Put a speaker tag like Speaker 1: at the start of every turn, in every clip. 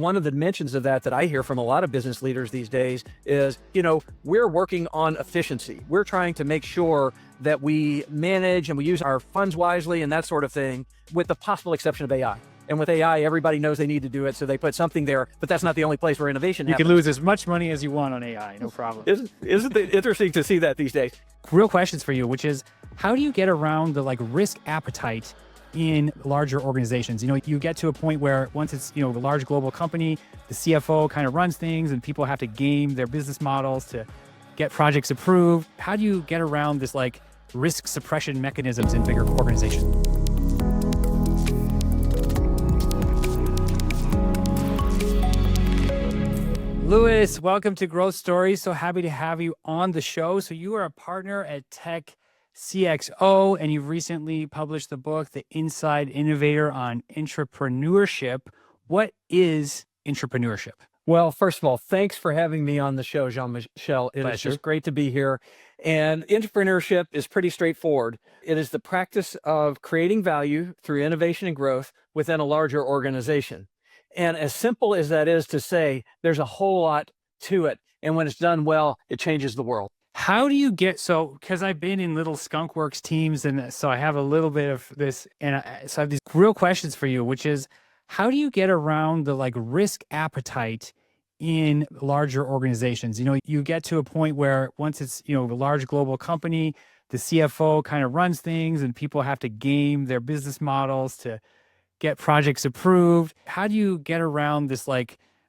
Speaker 1: One of the dimensions of that I hear from a lot of business leaders these days is, we're working on efficiency. We're trying to make sure that we manage and we use our funds wisely and that sort of thing, with the possible exception of AI. And with AI, everybody knows they need to do it, so they put something there, but that's not the only place where innovation happens.
Speaker 2: You can lose as much money as you want on AI, no problem.
Speaker 1: Isn't it interesting to see that these days?
Speaker 2: Real questions for you, which is, how do you get around the risk appetite in larger organizations? You get to a point where once it's, the large global company, the CFO kind of runs things and people have to game their business models to get projects approved. How do you get around this risk suppression mechanisms in bigger organizations? Louis, welcome to Growth Stories. So happy to have you on the show. So you are a partner at Tech CXO, and you've recently published the book, The Inside Innovator on Intrapreneurship. What is intrapreneurship?
Speaker 1: Well, first of all, thanks for having me on the show, Jean-Michel. It is just great to be here. And intrapreneurship is pretty straightforward. It is the practice of creating value through innovation and growth within a larger organization. And as simple as that is to say, there's a whole lot to it. And when it's done well, it changes the world.
Speaker 2: How do you get, because I've been in little skunkworks teams, and so I have a little bit of this, and so I have these real questions for you, which is, how do you get around the risk appetite in larger organizations? You get to a point where once it's, a large global company, the CFO kind of runs things and people have to game their business models to get projects approved. How do you get around this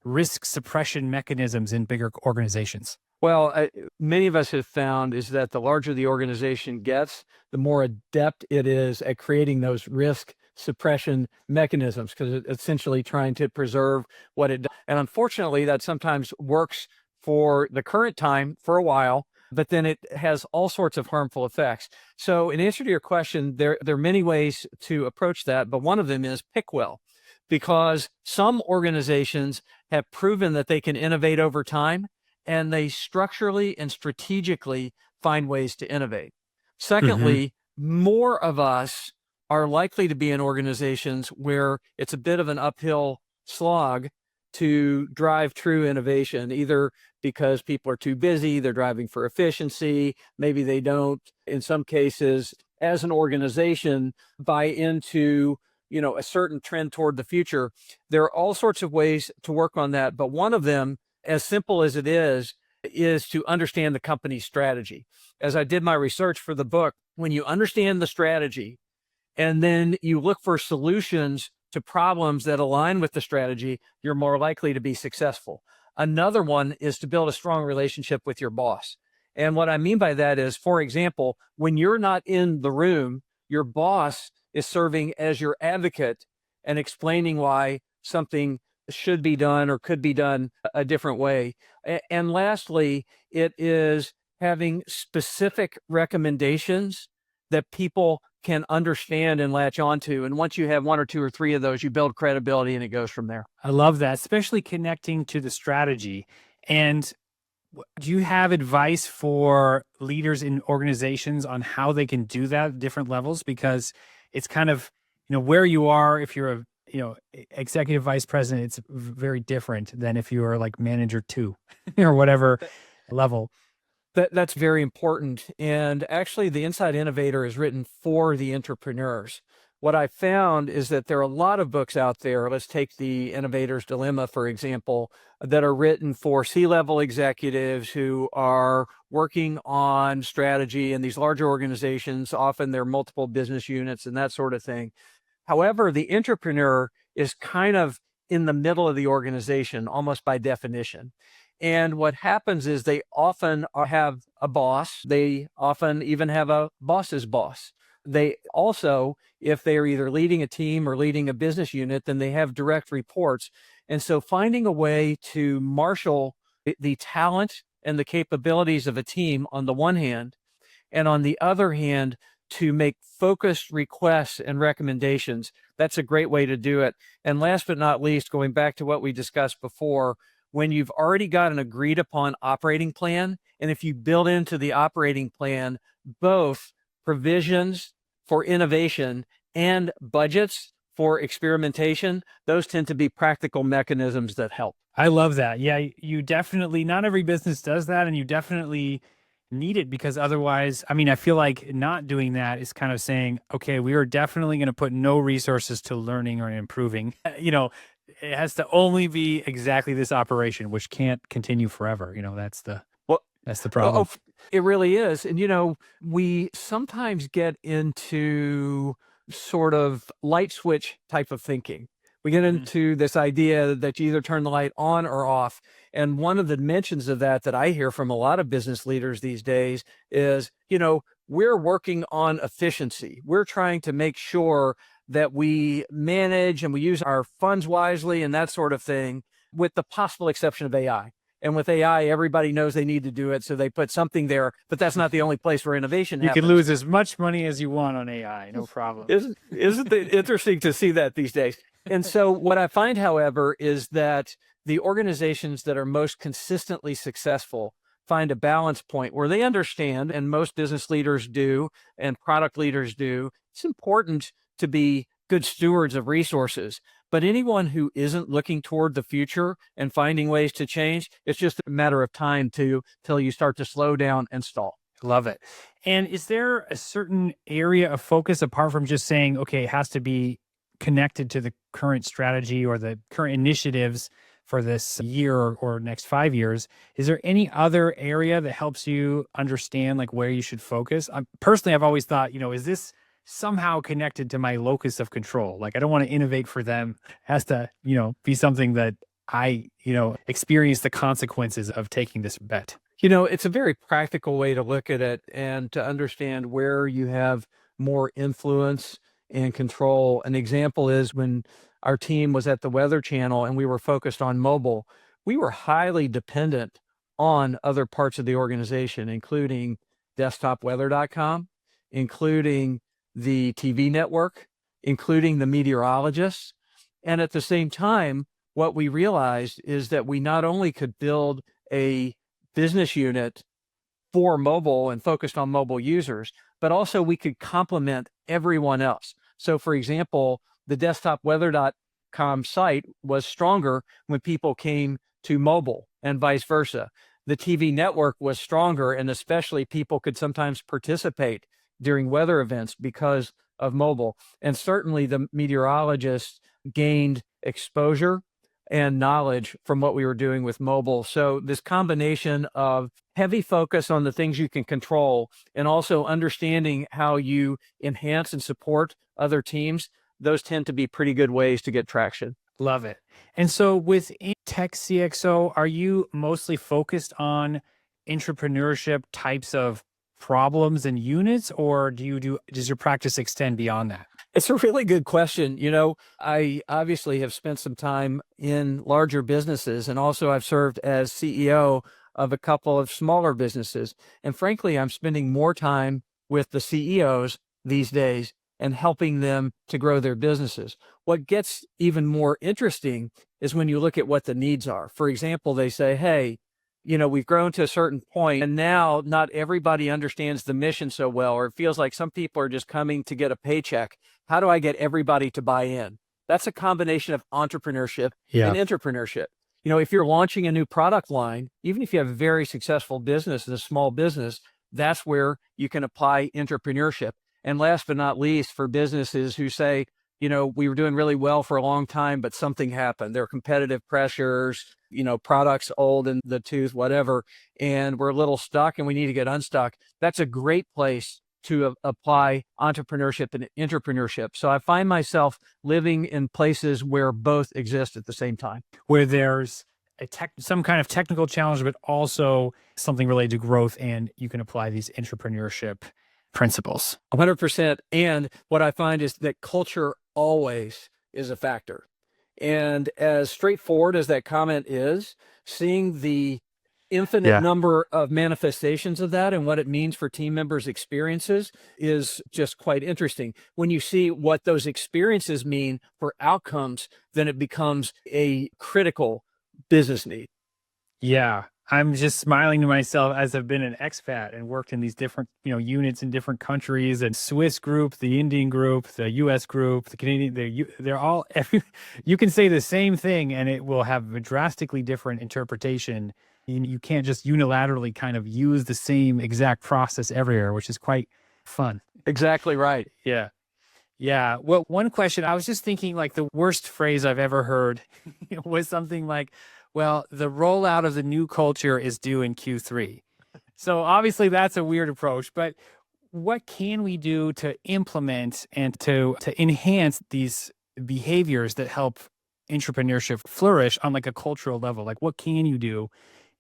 Speaker 2: risk suppression mechanisms in bigger organizations?
Speaker 1: Well, many of us have found is that the larger the organization gets, the more adept it is at creating those risk suppression mechanisms, because it's essentially trying to preserve what it does. And unfortunately, that sometimes works for the current time for a while, but then it has all sorts of harmful effects. So in answer to your question, there are many ways to approach that, but one of them is pick well, because some organizations have proven that they can innovate over time, and they structurally and strategically find ways to innovate. Secondly, more of us are likely to be in organizations where it's a bit of an uphill slog to drive true innovation, either because people are too busy, they're driving for efficiency, maybe they don't, in some cases, as an organization, buy into a certain trend toward the future. There are all sorts of ways to work on that, but one of them, as simple as it is to understand the company's strategy. As I did my research for the book, when you understand the strategy and then you look for solutions to problems that align with the strategy, you're more likely to be successful. Another one is to build a strong relationship with your boss. And what I mean by that is, for example, when you're not in the room, your boss is serving as your advocate and explaining why something should be done or could be done a different way. And lastly, it is having specific recommendations that people can understand and latch onto. And once you have one or two or three of those, you build credibility and it goes from there.
Speaker 2: I love that, especially connecting to the strategy. And do you have advice for leaders in organizations on how they can do that at different levels? Because it's kind of, where you are, if you're a executive vice president, it's very different than if you are manager 2 or whatever level.
Speaker 1: That's very important. And actually, the Inside Innovator is written for the entrepreneurs. What I found is that there are a lot of books out there. Let's take the Innovator's Dilemma, for example, that are written for C-level executives who are working on strategy in these larger organizations. Often there are multiple business units and that sort of thing. However, the entrepreneur is kind of in the middle of the organization, almost by definition. And what happens is they often have a boss. They often even have a boss's boss. They also, if they are either leading a team or leading a business unit, then they have direct reports. And so finding a way to marshal the talent and the capabilities of a team on the one hand, and on the other hand, to make focused requests and recommendations, that's a great way to do it. And last but not least, going back to what we discussed before, when you've already got an agreed upon operating plan, and if you build into the operating plan both provisions for innovation and budgets for experimentation, those tend to be practical mechanisms that help.
Speaker 2: I love that. Yeah, you definitely, not every business does that, and you definitely need it, because otherwise, I mean, I feel like not doing that is kind of saying, okay, we are definitely going to put no resources to learning or improving. It has to only be exactly this operation, which can't continue forever. That's the
Speaker 1: Well,
Speaker 2: problem.
Speaker 1: it really is. And, we sometimes get into sort of light switch type of thinking. We get into this idea that you either turn the light on or off. And one of the dimensions of that I hear from a lot of business leaders these days is, we're working on efficiency. We're trying to make sure that we manage and we use our funds wisely and that sort of thing, with the possible exception of AI. And with AI, everybody knows they need to do it, so they put something there, but that's not the only place where innovation
Speaker 2: You
Speaker 1: happens.
Speaker 2: can lose as much money as you want on AI, no problem.
Speaker 1: Isn't it interesting to see that these days? And so what I find, however, is that the organizations that are most consistently successful find a balance point where they understand, and most business leaders do, and product leaders do, it's important to be good stewards of resources. But anyone who isn't looking toward the future and finding ways to change, it's just a matter of time till you start to slow down and stall.
Speaker 2: Love it. And is there a certain area of focus, apart from just saying, okay, it has to be connected to the current strategy or the current initiatives for this year or next 5 years? Is there any other area that helps you understand like where you should focus? Personally, I've always thought, is this somehow connected to my locus of control? Like, I don't want to innovate for them. It has to, be something that I, experience the consequences of taking this bet.
Speaker 1: It's a very practical way to look at it and to understand where you have more influence and control. An example is when our team was at the Weather Channel and we were focused on mobile, we were highly dependent on other parts of the organization, including desktopweather.com, including the TV network, including the meteorologists. And at the same time, what we realized is that we not only could build a business unit for mobile and focused on mobile users, but also we could complement everyone else. So for example, the desktopweather.com site was stronger when people came to mobile and vice versa. The TV network was stronger, and especially people could sometimes participate during weather events because of mobile. And certainly the meteorologists gained exposure and knowledge from what we were doing with mobile. So this combination of heavy focus on the things you can control and also understanding how you enhance and support other teams, those tend to be pretty good ways to get traction.
Speaker 2: Love it. And so within Tech CXO, are you mostly focused on intrapreneurship types of problems and units, or does your practice extend beyond that?
Speaker 1: It's a really good question. I obviously have spent some time in larger businesses, and also I've served as CEO of a couple of smaller businesses. And frankly, I'm spending more time with the CEOs these days and helping them to grow their businesses. What gets even more interesting is when you look at what the needs are. For example, they say, hey, we've grown to a certain point and now not everybody understands the mission so well, or it feels like some people are just coming to get a paycheck. How do I get everybody to buy in? That's a combination of entrepreneurship and intrapreneurship. If you're launching a new product line, even if you have a very successful business, a small business, that's where you can apply intrapreneurship. And last but not least, for businesses who say, we were doing really well for a long time, but something happened. There are competitive pressures, products old in the tooth, whatever, and we're a little stuck and we need to get unstuck. That's a great place to apply entrepreneurship and intrapreneurship. So I find myself living in places where both exist at the same time.
Speaker 2: Where there's some kind of technical challenge, but also something related to growth, and you can apply these intrapreneurship principles.
Speaker 1: 100%. And what I find is that culture always is a factor. And as straightforward as that comment is, seeing the infinite number of manifestations of that and what it means for team members' experiences is just quite interesting. When you see what those experiences mean for outcomes, then it becomes a critical business need.
Speaker 2: Yeah, I'm just smiling to myself as I've been an expat and worked in these different, units in different countries, and Swiss group, the Indian group, the US group, the Canadian, they're all, you can say the same thing and it will have a drastically different interpretation. You can't just unilaterally kind of use the same exact process everywhere, which is quite fun.
Speaker 1: Exactly right.
Speaker 2: Yeah. Yeah. Well, one question I was just thinking, like the worst phrase I've ever heard was something like, well, the rollout of the new culture is due in Q3. So obviously that's a weird approach, but what can we do to implement and to enhance these behaviors that help entrepreneurship flourish on like a cultural level? Like what can you do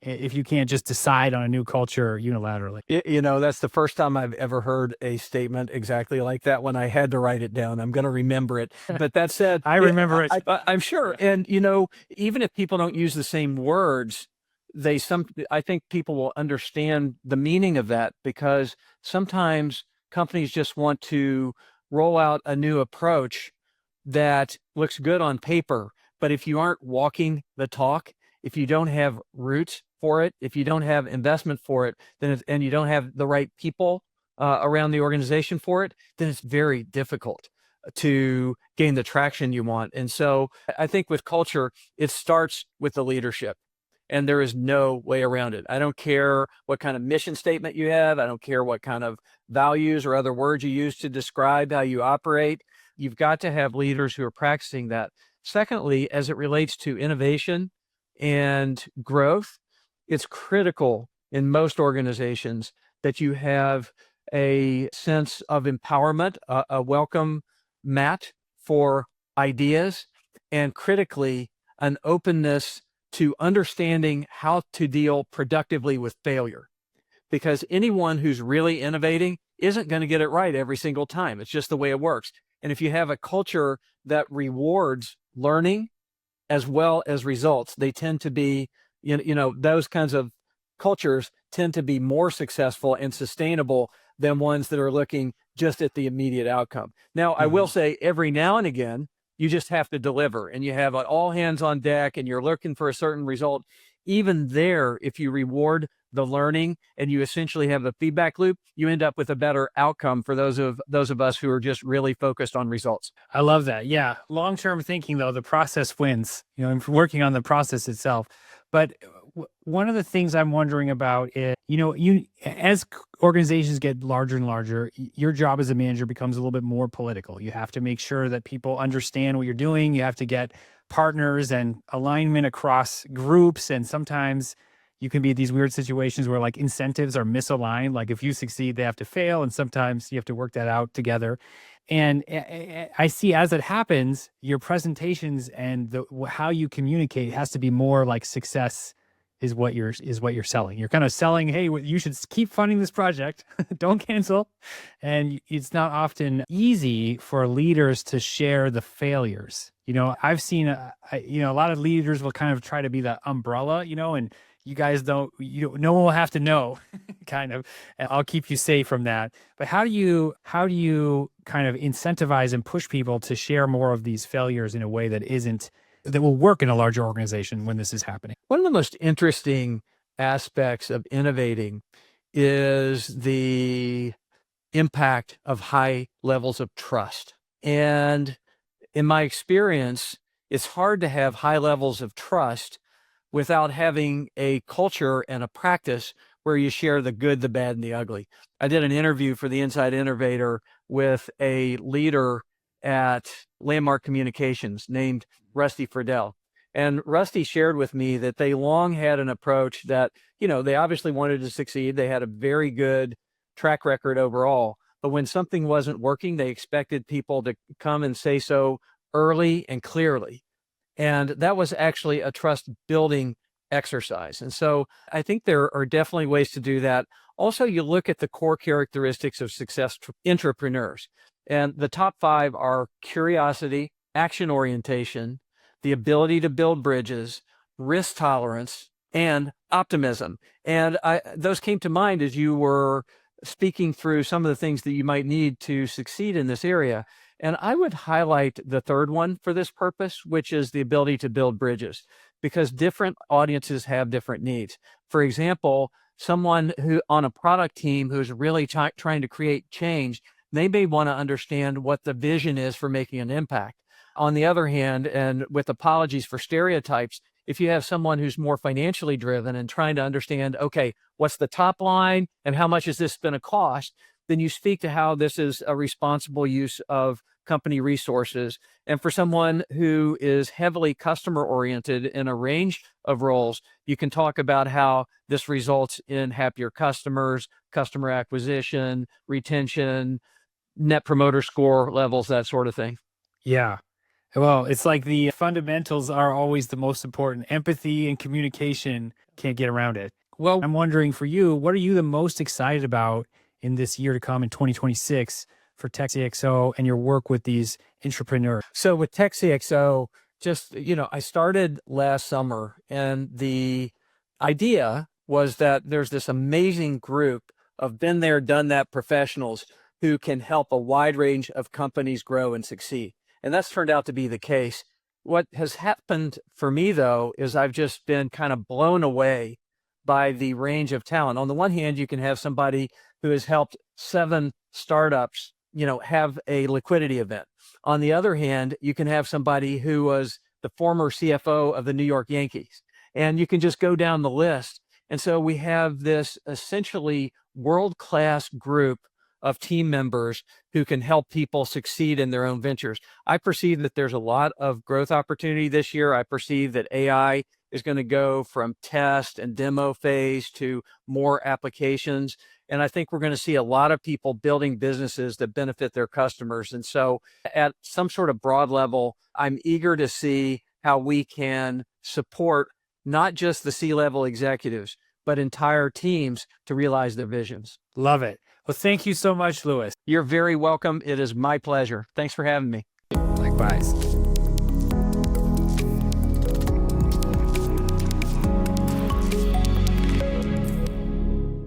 Speaker 2: if you can't just decide on a new culture unilaterally?
Speaker 1: That's the first time I've ever heard a statement exactly like that. When I had to write it down, I'm going to remember it. But that said,
Speaker 2: I remember it.
Speaker 1: I'm sure. And, even if people don't use the same words, I think people will understand the meaning of that, because sometimes companies just want to roll out a new approach that looks good on paper. But if you aren't walking the talk, if you don't have roots for it, if you don't have investment for it, and you don't have the right people around the organization for it, then it's very difficult to gain the traction you want. And so I think with culture, it starts with the leadership. And there is no way around it. I don't care what kind of mission statement you have. I don't care what kind of values or other words you use to describe how you operate. You've got to have leaders who are practicing that. Secondly, as it relates to innovation and growth, it's critical in most organizations that you have a sense of empowerment, a welcome mat for ideas, and critically, an openness to understanding how to deal productively with failure. Because anyone who's really innovating isn't going to get it right every single time. It's just the way it works. And if you have a culture that rewards learning as well as results, they tend to be, those kinds of cultures tend to be more successful and sustainable than ones that are looking just at the immediate outcome. Now, I will say every now and again, you just have to deliver, and you have an all hands on deck and you're looking for a certain result. Even there, if you reward the learning and you essentially have the feedback loop, you end up with a better outcome for those of us who are just really focused on results.
Speaker 2: I love that. Yeah. Long-term thinking though, the process wins, and working on the process itself. But one of the things I'm wondering about is, as organizations get larger and larger, your job as a manager becomes a little bit more political. You have to make sure that people understand what you're doing. You have to get partners and alignment across groups. And sometimes you can be in these weird situations where like incentives are misaligned. Like if you succeed, they have to fail. And sometimes you have to work that out together. And I see as it happens, your presentations and how you communicate has to be more like success is what you're selling. You're kind of selling, hey, you should keep funding this project, don't cancel. And it's not often easy for leaders to share the failures. I've seen, a lot of leaders will kind of try to be the umbrella, and you guys no one will have to know, kind of. And I'll keep you safe from that. But how do you kind of incentivize and push people to share more of these failures in a way that will work in a larger organization when this is happening?
Speaker 1: One of the most interesting aspects of innovating is the impact of high levels of trust. And in my experience, it's hard to have high levels of trust without having a culture and a practice where you share the good, the bad, and the ugly. I did an interview for the Inside Innovator with a leader at Landmark Communications named Rusty Friedel. And Rusty shared with me that they long had an approach that, they obviously wanted to succeed. They had a very good track record overall. But when something wasn't working, they expected people to come and say so early and clearly. And that was actually a trust building exercise. And so I think there are definitely ways to do that. Also, you look at the core characteristics of success intrapreneurs. And the top 5 are curiosity, action orientation, the ability to build bridges, risk tolerance, and optimism. And those came to mind as you were speaking through some of the things that you might need to succeed in this area. And I would highlight the third one for this purpose, which is the ability to build bridges, because different audiences have different needs. For example, someone who on a product team who's really trying to create change, they may want to understand what the vision is for making an impact. On the other hand, and with apologies for stereotypes, if you have someone who's more financially driven and trying to understand, okay, what's the top line and how much is this going to cost, then you speak to how this is a responsible use of company resources. And for someone who is heavily customer oriented in a range of roles, you can talk about how this results in happier customers, customer acquisition, retention, net promoter score levels, that sort of thing.
Speaker 2: Yeah. Well, it's like the fundamentals are always the most important. Empathy and communication, can't get around it. Well, I'm wondering for you, what are you the most excited about in this year to come in 2026 for Tech CXO and your work with these intrapreneurs?
Speaker 1: So with Tech CXO, I started last summer, and the idea was that there's this amazing group of been there, done that professionals who can help a wide range of companies grow and succeed. And that's turned out to be the case. What has happened for me, though, is I've just been kind of blown away by the range of talent. On the one hand, you can have somebody who has helped 7 startups, have a liquidity event. On the other hand, you can have somebody who was the former CFO of the New York Yankees, and you can just go down the list. And so we have this essentially world-class group of team members who can help people succeed in their own ventures. I perceive that there's a lot of growth opportunity this year. I perceive that AI is going to go from test and demo phase to more applications. And I think we're going to see a lot of people building businesses that benefit their customers. And so at some sort of broad level, I'm eager to see how we can support not just the C-level executives, but entire teams to realize their visions.
Speaker 2: Love it. Well, thank you so much, Louis.
Speaker 1: You're very welcome. It is my pleasure. Thanks for having me.
Speaker 2: Likewise.